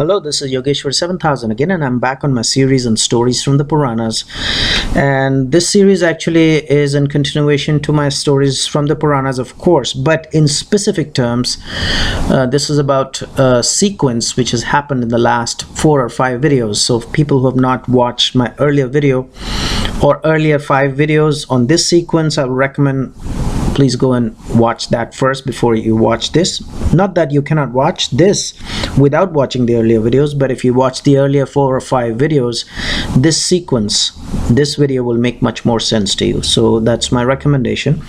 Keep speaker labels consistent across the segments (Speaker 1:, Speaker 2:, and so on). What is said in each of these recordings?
Speaker 1: Hello, this is Yogeshwar 7000 again, and I'm back on my series on stories from the Puranas. And this series actually is in continuation to my stories from the Puranas, of course, but in specific terms, this is about a sequence which has happened in the last 4 or 5 videos. So, if people who have not watched my earlier video or earlier 5 videos on this sequence, I would recommend please go and watch that first before you watch this. Not that you cannot watch this without watching the earlier videos, but if you watch the earlier 4 or 5 videos, this sequence, this video will make much more sense to you. So that's my recommendation.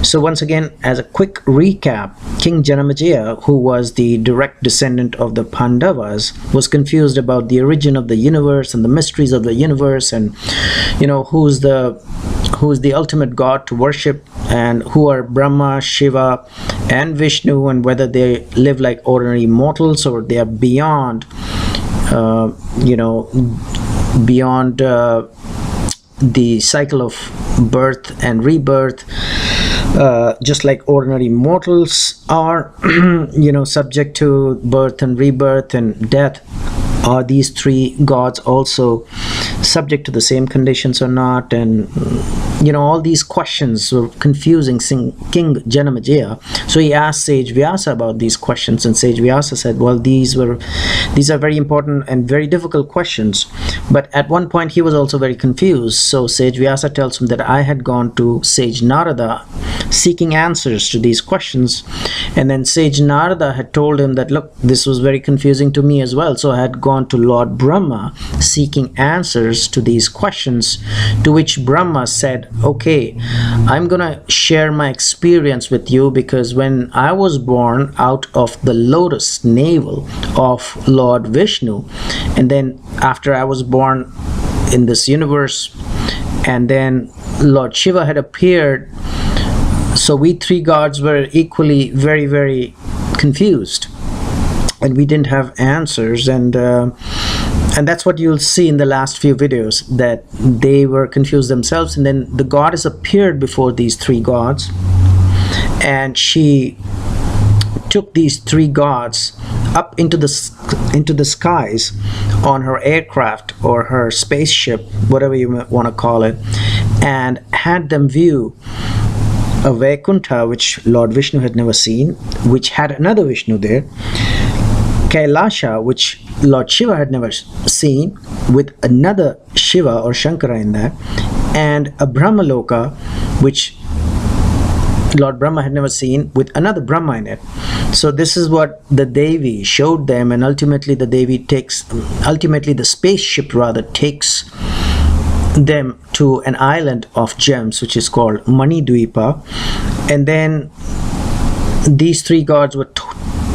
Speaker 1: So once again, as a quick recap, King Janamejaya, who was the direct descendant of the Pandavas, was confused about the origin of the universe and the mysteries of the universe, and who's the ultimate god to worship, and who are Brahma, Shiva, and Vishnu, and whether they live like ordinary mortals or they are beyond the cycle of birth and rebirth, just like ordinary mortals are subject to birth and rebirth and death. Are these 3 gods also subject to the same conditions or not? And all these questions were confusing King Janamejaya. So he asked Sage Vyasa about these questions, and Sage Vyasa said, well, these are very important and very difficult questions. But at one point he was also very confused. So Sage Vyasa tells him that I had gone to Sage Narada seeking answers to these questions, and then Sage Narada had told him that, look, this was very confusing to me as well. So I had gone to Lord Brahma seeking answers to these questions, to which Brahma said, okay, I'm gonna share my experience with you, because when I was born out of the lotus navel of Lord Vishnu, and then after I was born in this universe, and then Lord Shiva had appeared, so we 3 gods were equally very, very confused, and we didn't have answers, and that's what you'll see in the last few videos, that they were confused themselves. And then the goddess appeared before these 3 gods, and she took these 3 gods up into the skies on her aircraft or her spaceship, whatever you want to call it, and had them view a Vaikuntha which Lord Vishnu had never seen, which had another Vishnu there, Kailasha, which Lord Shiva had never seen, with another Shiva or Shankara in that, and a Brahmaloka, which Lord Brahma had never seen, with another Brahma in it. So this is what the Devi showed them, and ultimately the spaceship rather takes them to an island of gems which is called Mani Dvipa, and then these 3 gods were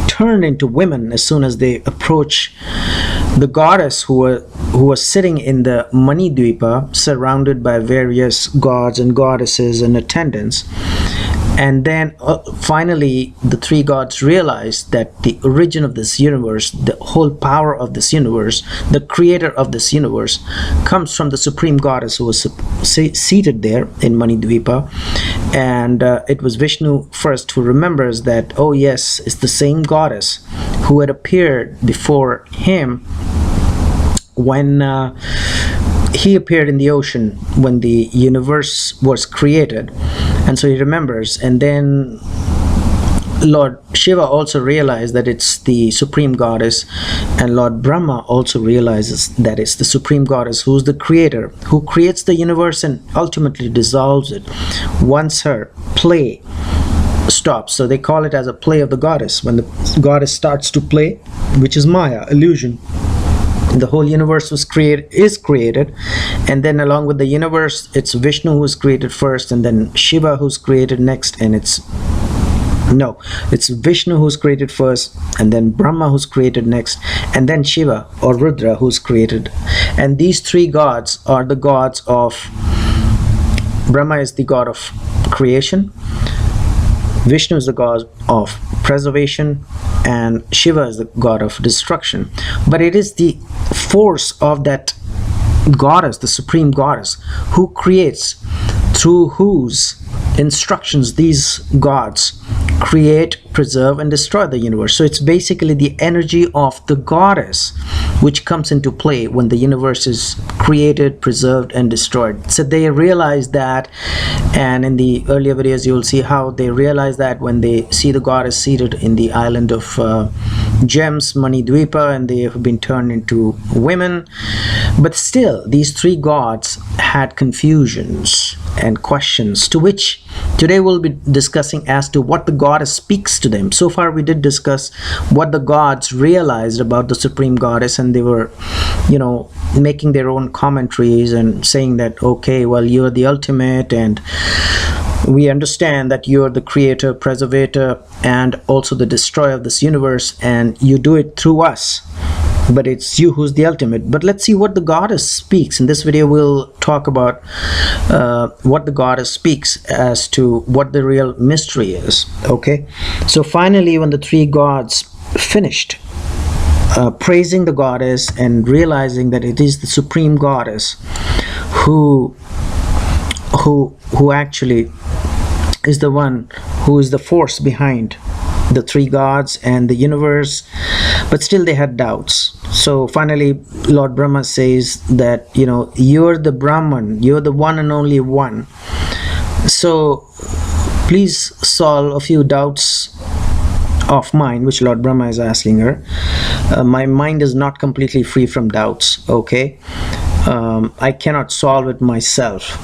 Speaker 1: turned into women as soon as they approach the goddess who was sitting in the Mani Dvipa, surrounded by various gods and goddesses and attendants. And then finally the 3 gods realized that the origin of this universe, the whole power of this universe, the creator of this universe, comes from the Supreme Goddess who was seated there in Mani Dvipa. And it was Vishnu first who remembers that, oh yes, it's the same goddess who had appeared before him when he appeared in the ocean when the universe was created. And so he remembers, and then Lord Shiva also realized that it's the Supreme Goddess, and Lord Brahma also realizes that it's the Supreme Goddess who's the creator, who creates the universe and ultimately dissolves it once her play stops. So they call it as a play of the goddess. When the goddess starts to play, which is Maya, illusion, the whole universe is created, and then along with the universe, it's Vishnu who's created first, and then Shiva who's created next, and it's Vishnu who's created first, and then Brahma who's created next, and then Shiva or Rudra who's created. And these 3 gods are the gods of, Brahma is the god of creation, Vishnu is the god of preservation, and Shiva is the god of destruction. But it is the force of that goddess, the Supreme Goddess, who creates, through whose instructions these gods create, preserve, and destroy the universe. So it's basically the energy of the goddess which comes into play when the universe is created, preserved, and destroyed. So they realize that, and in the earlier videos you'll see how they realize that when they see the goddess seated in the island of gems, Manidvipa, and they have been turned into women. But still, these three gods had confusions and questions, to which today we'll be discussing as to what the goddess speaks to them. So far we did discuss what the gods realized about the Supreme Goddess, and they were, you know, making their own commentaries and saying that, okay, well, you're the ultimate, and we understand that you're the creator, preservator, and also the destroyer of this universe, and you do it through us, but it's you who's the ultimate. But let's see what the goddess speaks. In this video we'll talk about what the goddess speaks as to what the real mystery is. Okay, so finally, when the three gods finished praising the goddess and realizing that it is the Supreme Goddess who actually is the one who is the force behind the three gods and the universe, but still they had doubts. So finally Lord Brahma says that, you know, you're the Brahman, you're the one and only one, so please solve a few doubts of mine, which Lord Brahma is asking her. My mind is not completely free from doubts. Okay, I cannot solve it myself,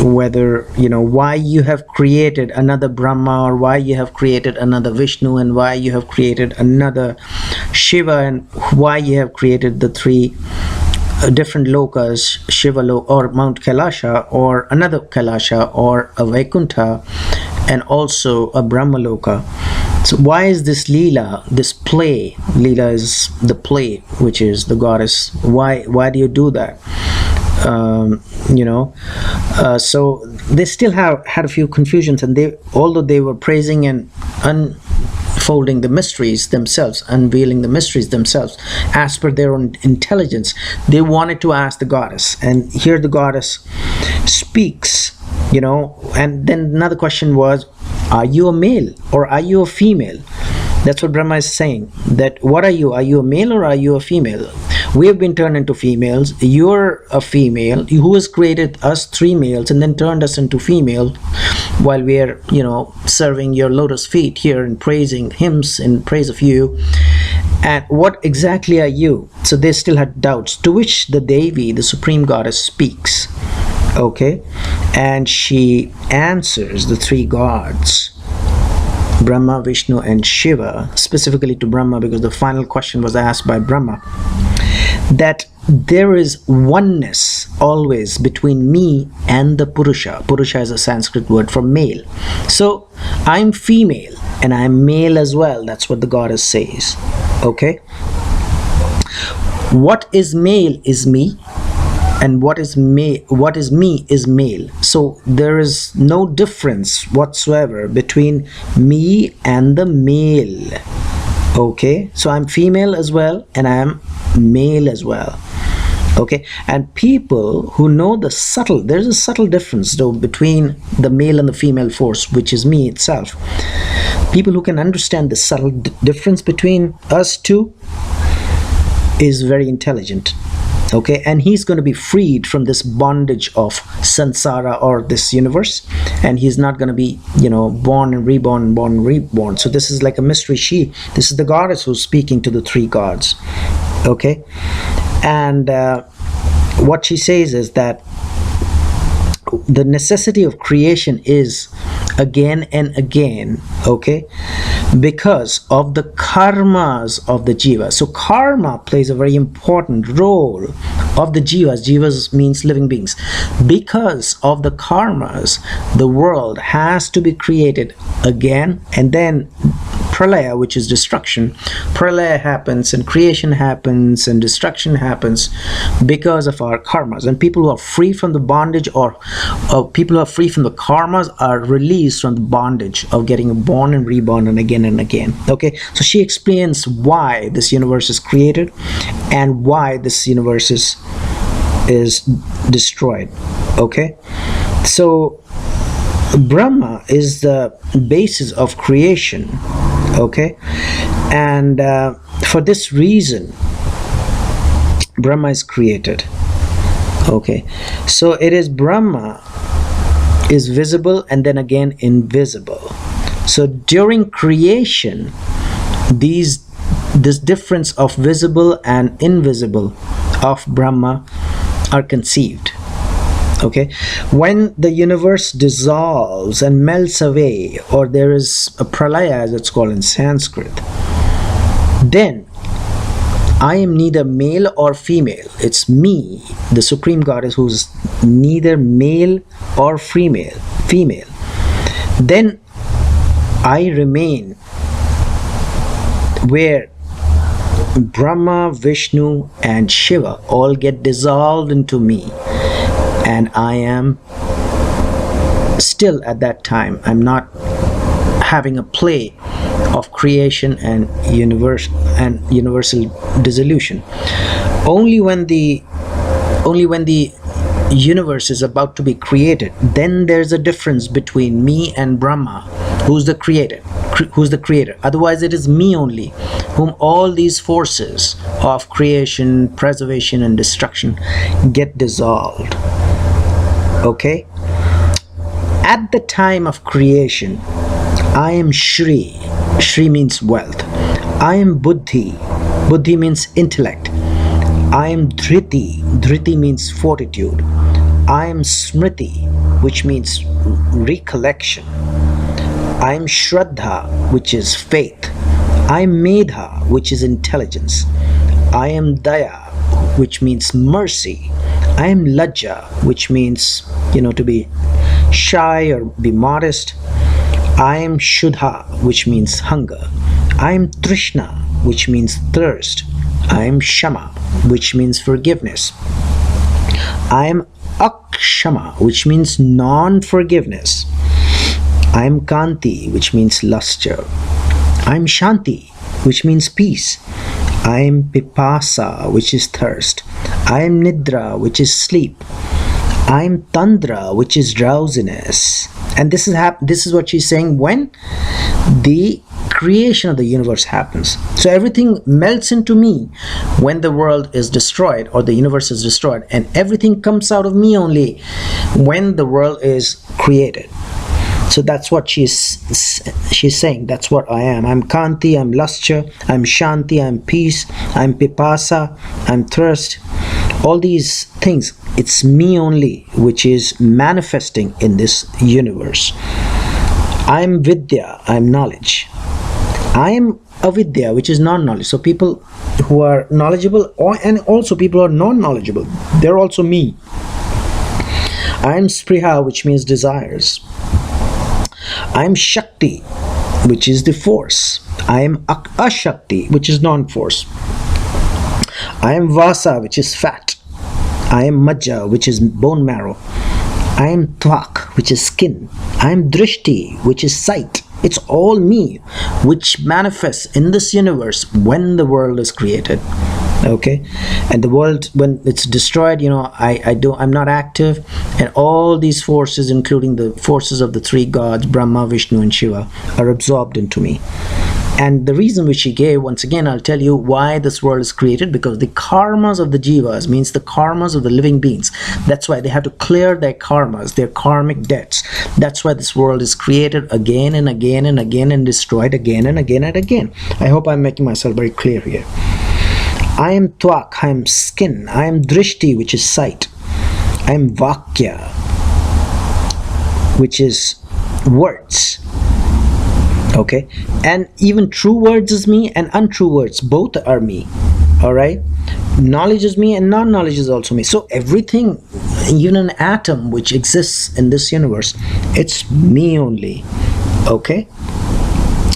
Speaker 1: whether, you know, why you have created another Brahma, or why you have created another Vishnu, and why you have created another Shiva, and why you have created the three different lokas, Shiva Loka, or Mount Kailasha, or another Kailasha, or a Vaikuntha, and also a Brahma Loka. So why is this Leela, this play? Leela is the play, which is the goddess. Why do you do that? You know, so they still had a few confusions, and although they were praising and unfolding the mysteries themselves, unveiling the mysteries themselves as per their own intelligence, they wanted to ask the goddess. And here the goddess speaks, you know. And then another question was, are you a male or are you a female? That's what Brahma is saying, that what are you a male or are you a female? We have been turned into females. You're a female who has created us three males and then turned us into female, while we are, you know, serving your lotus feet here and praising hymns in praise of you. And what exactly are you? So they still had doubts, to which the Devi, the Supreme Goddess, speaks. Okay, and she answers the three gods, Brahma, Vishnu, and Shiva, specifically to Brahma, because the final question was asked by Brahma, that there is oneness always between me and the Purusha. Purusha is a Sanskrit word for male. So I'm female and I'm male as well. That's what the goddess says. Okay, what is male is me, and what is me is male. So there is no difference whatsoever between me and the male. Okay, so I'm female as well and I am male as well. Okay, and people who know the subtle, there's a subtle difference though between the male and the female force, which is me itself. People who can understand the subtle difference between us two is very intelligent. Okay, and he's going to be freed from this bondage of samsara, or this universe, and he's not going to be, you know, born and reborn, born and reborn. So this is like a mystery. This is the goddess who's speaking to the three gods. Okay, and what she says is that the necessity of creation is again and again, okay, because of the karmas of the jiva. So karma plays a very important role of the jivas. Jivas means living beings. Because of the karmas, the world has to be created again, and then pralaya, which is destruction. Pralaya happens and creation happens and destruction happens because of our karmas. And people who are free from the bondage, or people who are free from the karmas, are released from the bondage of getting born and reborn and again and again. Okay, so she explains why this universe is created and why this universe is destroyed. Okay, so Brahma is the basis of creation, okay? And for this reason, Brahma is created, okay? So it is Brahma is visible and then again invisible. So during creation, this difference of visible and invisible of Brahma are conceived. Okay, when the universe dissolves and melts away, or there is a pralaya as it's called in Sanskrit, then I am neither male or female. It's me, the Supreme Goddess, who's neither male or female. Then I remain where Brahma, Vishnu and Shiva all get dissolved into me, and I am still at that time. I'm not having a play of creation and universal dissolution. Only when the universe is about to be created, then there's a difference between me and Brahma, who's the creator. Otherwise it is me only, whom all these forces of creation, preservation and destruction get dissolved. Okay, at the time of creation, I am Shri. Shri means wealth. I am Buddhi. Buddhi means intellect. I am Dhriti. Dhriti means fortitude. I am Smriti, which means recollection. I am Shraddha, which is faith. I am Medha, which is intelligence. I am Daya, which means mercy. I am Lajja, which means, to be shy or be modest. I am Shuddha, which means hunger. I am Trishna, which means thirst. I am Shama, which means forgiveness. I am Akshama, which means non-forgiveness. I am Kanti, which means luster. I am Shanti, which means peace. I am Pipasa, which is thirst. I am Nidra, which is sleep. I am Tandra, which is drowsiness. And this is what she's saying when the creation of the universe happens. So everything melts into me when the world is destroyed or the universe is destroyed, and everything comes out of me only when the world is created. So that's what she's saying. That's what I am. I'm Kanti, I'm luster, I'm Shanti, I'm peace, I'm Pipasa, I'm thirst. All these things, it's me only which is manifesting in this universe. I'm Vidya, I'm knowledge. I am Avidya, which is non-knowledge. So people who are knowledgeable, and also people who are non-knowledgeable, they're also me. I am Spriha, which means desires. I am Shakti, which is the force. I am Ashakti, which is non-force. I am Vasa, which is fat. I am Majja, which is bone marrow. I am Tvak, which is skin. I am Drishti, which is sight. It's all me, which manifests in this universe when the world is created. Okay, and the world, when it's destroyed, I'm not active, and all these forces, including the forces of the three gods, Brahma, Vishnu and Shiva, are absorbed into me. And the reason which she gave, once again, I'll tell you why this world is created, because the karmas of the jivas, means the karmas of the living beings, that's why they have to clear their karmas, their karmic debts. That's why this world is created again and again and again and destroyed again and again and again. I hope I'm making myself very clear here. I am Tvak, I am skin. I am Drishti, which is sight. I am Vakya, which is words. Okay, and even true words is me, and untrue words, both are me. All right, knowledge is me and non-knowledge is also me. So everything, even an atom which exists in this universe, it's me only. Okay,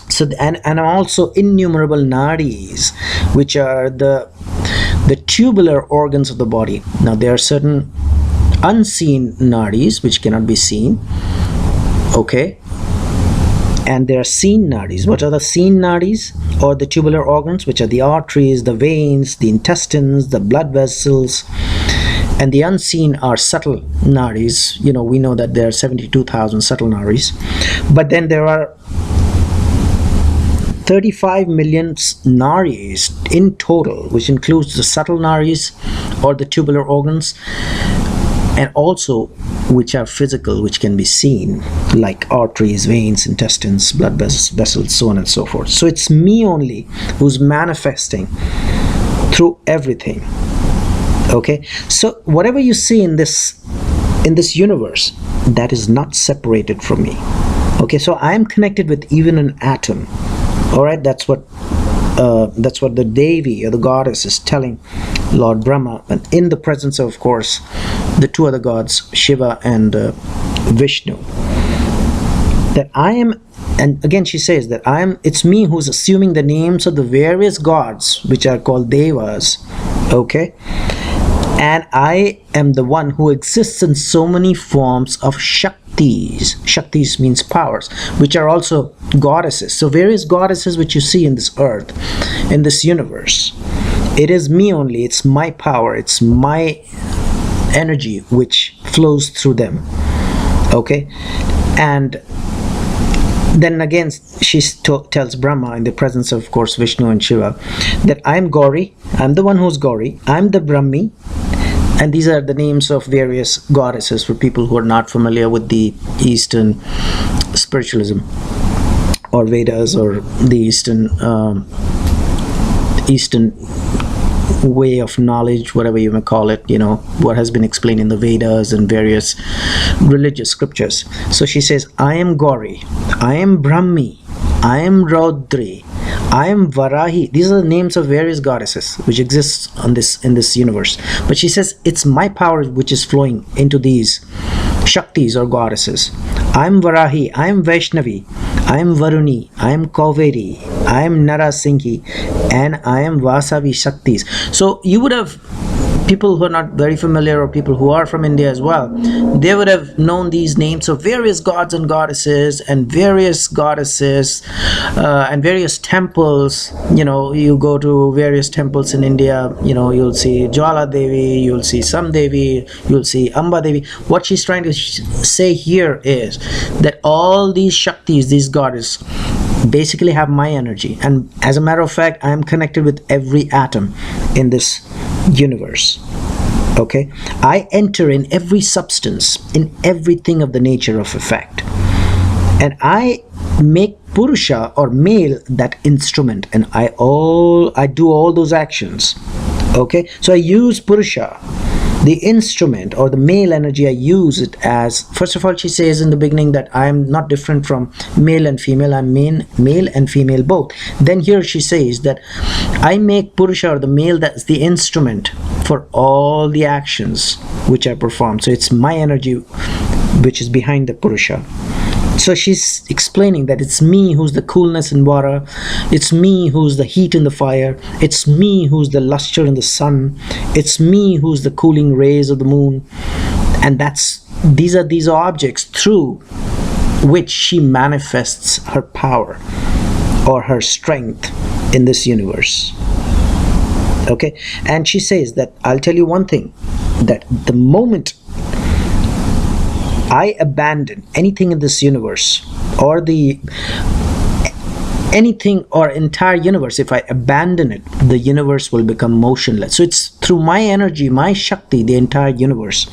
Speaker 1: so and also innumerable nadis, which are the tubular organs of the body. Now there are certain unseen nadis which cannot be seen. Okay, and there are seen nadis. What are the seen nadis, or the tubular organs? Which are the arteries, the veins, the intestines, the blood vessels, And the unseen are subtle nadis. We know that there are 72,000 subtle nadis, but then there are 35 million nadis in total, which includes the subtle nadis or the tubular organs, and also which are physical, which can be seen, like arteries, veins, intestines, blood vessels, so on and so forth. So it's me only who's manifesting through everything. Okay, so whatever you see in this universe, that is not separated from me. Okay, so I am connected with even an atom. All right, that's what the Devi or the goddess is telling Lord Brahma, and in the presence of course, the two other gods, Shiva and Vishnu. That I am, and again she says that it's me who's assuming the names of the various gods, which are called Devas. Okay, and I am the one who exists in so many forms of Shaktis. Shaktis means powers, which are also goddesses. So various goddesses which you see in this earth, in this universe, it is me only, it's my power, it's my energy which flows through them. Okay, and then again she tells Brahma in the presence of course Vishnu and Shiva that I'm Gauri, I'm the one who's Gauri, I'm the Brahmi. And these are the names of various goddesses for people who are not familiar with the Eastern spiritualism or Vedas or the Eastern way of knowledge, whatever you may call it, what has been explained in the Vedas and various religious scriptures. So she says, I am Gauri, I am Brahmi, I am Raudri, I am Varahi. These are the names of various goddesses which exist in this universe. But she says it's my power which is flowing into these Shaktis or goddesses. I am Varahi, I am Vaishnavi, I am Varuni, I am Kaveri, I am Narasinghi, and I am Vasavi Shaktis. So you would have, people who are not very familiar or people who are from India as well, they would have known these names of various gods and goddesses and various temples. You go to various temples in India, you'll see Jwala Devi, you'll see Sam Devi, you'll see Amba Devi. What she's trying to say here is that all these Shaktis, these goddesses, basically have my energy, and as a matter of fact I am connected with every atom in this universe. Okay, I enter in every substance, in everything of the nature of effect, and I make Purusha or male that instrument, and I do all those actions. Okay, so I use Purusha, the instrument or the male energy. I use it as, first of all she says in the beginning that I am not different from male and female, I'm male and female both. Then here she says that I make Purusha or the male that's the instrument for all the actions which I perform. So it's my energy which is behind the Purusha. So she's explaining that it's me who's the coolness in water, it's me who's the heat in the fire, it's me who's the luster in the sun, it's me who's the cooling rays of the moon. And these are these objects through which she manifests her power or her strength in this universe. Okay, and she says that I'll tell you one thing, that the moment I abandon anything in this universe or anything or entire universe, if I abandon it, the universe will become motionless. So it's through my energy, my Shakti, the entire universe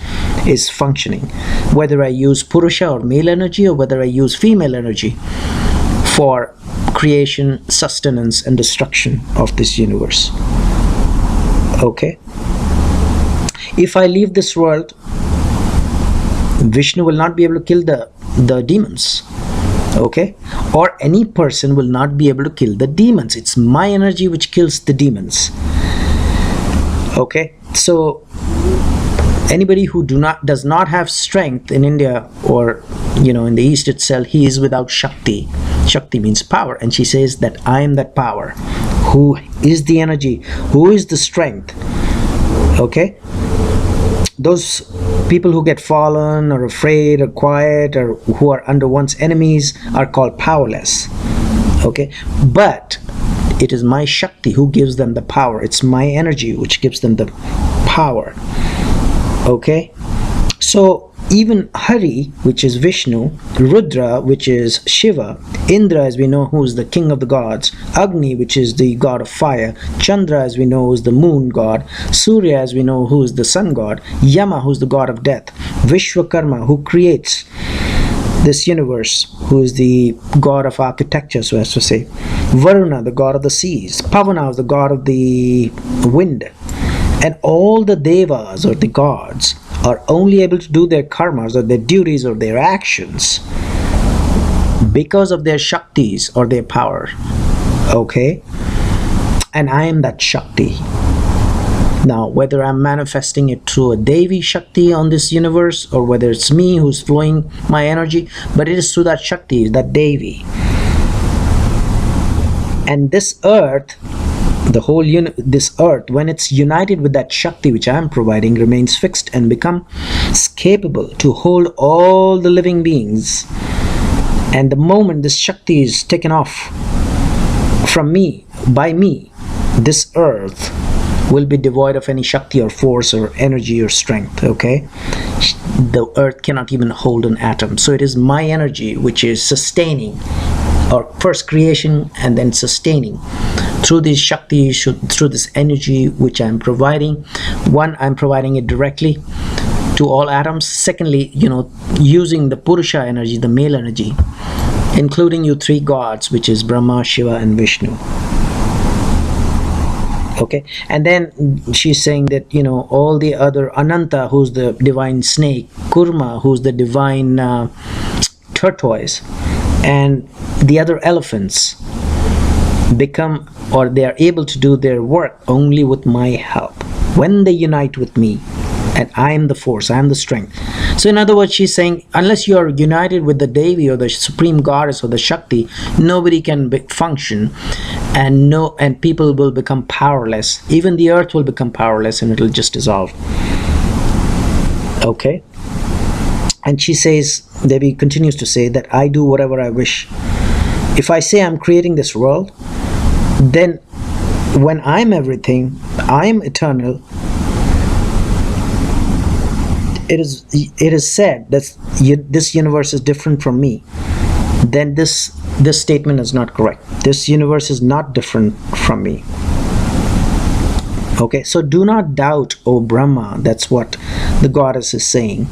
Speaker 1: is functioning, whether I use Purusha or male energy or whether I use female energy for creation, sustenance and destruction of this universe. Okay, if I leave this world, Vishnu will not be able to kill the demons. Okay, or any person will not be able to kill the demons. It's my energy which kills the demons. Okay, so anybody who does not have strength in India or in the East itself, he is without Shakti. Shakti means power, and she says that I am that power, who is the energy, who is the strength. Okay, those people who get fallen or afraid or quiet or who are under one's enemies are called powerless. Okay, but it is my Shakti who gives them the power. It's my energy which gives them the power. Okay, so even Hari, which is Vishnu, Rudra, which is Shiva, Indra, as we know, who is the king of the gods, Agni, which is the god of fire, Chandra, as we know, is the moon god, Surya, as we know, who is the sun god, Yama, who is the god of death, Vishwakarma, who creates this universe, who is the god of architecture, so as to say, Varuna, the god of the seas, Pavana is the god of the wind, and all the devas or the gods are only able to do their karmas or their duties or their actions because of their Shaktis or their power. Okay, and I am that Shakti. Now, whether I'm manifesting it through a Devi Shakti on this universe, or whether it's me who's flowing my energy, but it is through that Shakti, that Devi. And this earth, this earth, when it's united with that Shakti which I am providing, remains fixed and becomes capable to hold all the living beings. And the moment this Shakti is taken off from me, by me, this earth will be devoid of any Shakti or force or energy or strength. Okay, the earth cannot even hold an atom. So it is my energy which is sustaining, or first creation and then sustaining through this Shakti, through this energy which I'm providing. One, I'm providing it directly to all atoms. Secondly, using the Purusha energy, the male energy, including you three gods, which is Brahma, Shiva and Vishnu. Okay, and then she's saying that all the other, Ananta, who's the divine snake, Kurma, who's the divine tortoise, and the other elephants become, or they are able to do their work only with my help when they unite with me, and I am the force, I am the strength. So in other words, she's saying, unless you are united with the Devi or the Supreme Goddess or the Shakti, nobody can function, and people will become powerless. Even the earth will become powerless, and it will just dissolve. Okay, and she says, Devi continues to say that I do whatever I wish. If I say I'm creating this world, then when I'm everything, I'm eternal, it is said that this universe is different from me, then this statement is not correct. This universe is not different from me. Okay, so do not doubt, O Brahma. That's what the goddess is saying.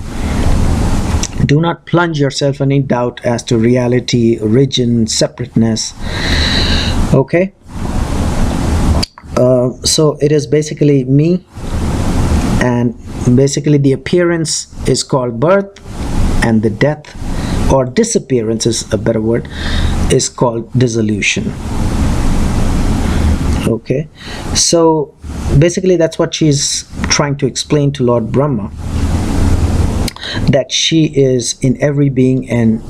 Speaker 1: Do not plunge yourself in any doubt as to reality, origin, separateness. Okay, so it is basically me, and basically the appearance is called birth, and the death or disappearance is a better word, is called dissolution. Okay, so basically that's what she's trying to explain to Lord Brahma, that she is in every being and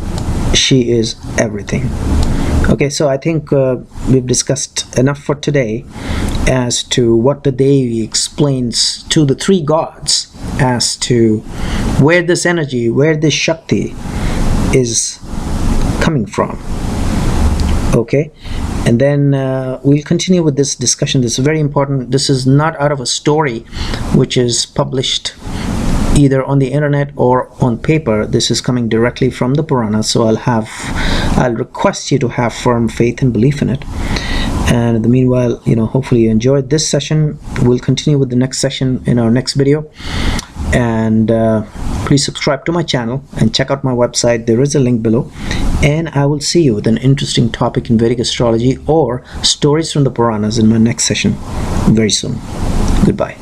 Speaker 1: she is everything. Okay, so I think we've discussed enough for today as to what the Devi explains to the three gods as to where this energy, where this Shakti is coming from. Okay, and then we'll continue with this discussion. This is very important. This is not out of a story which is published either on the internet or on paper. This is coming directly from the Puranas, so I'll request you to have firm faith and belief in it. And in the meanwhile, hopefully you enjoyed this session. We'll continue with the next session in our next video. And please subscribe to my channel and check out my website. There is a link below. And I will see you with an interesting topic in Vedic astrology or stories from the Puranas in my next session very soon. Goodbye.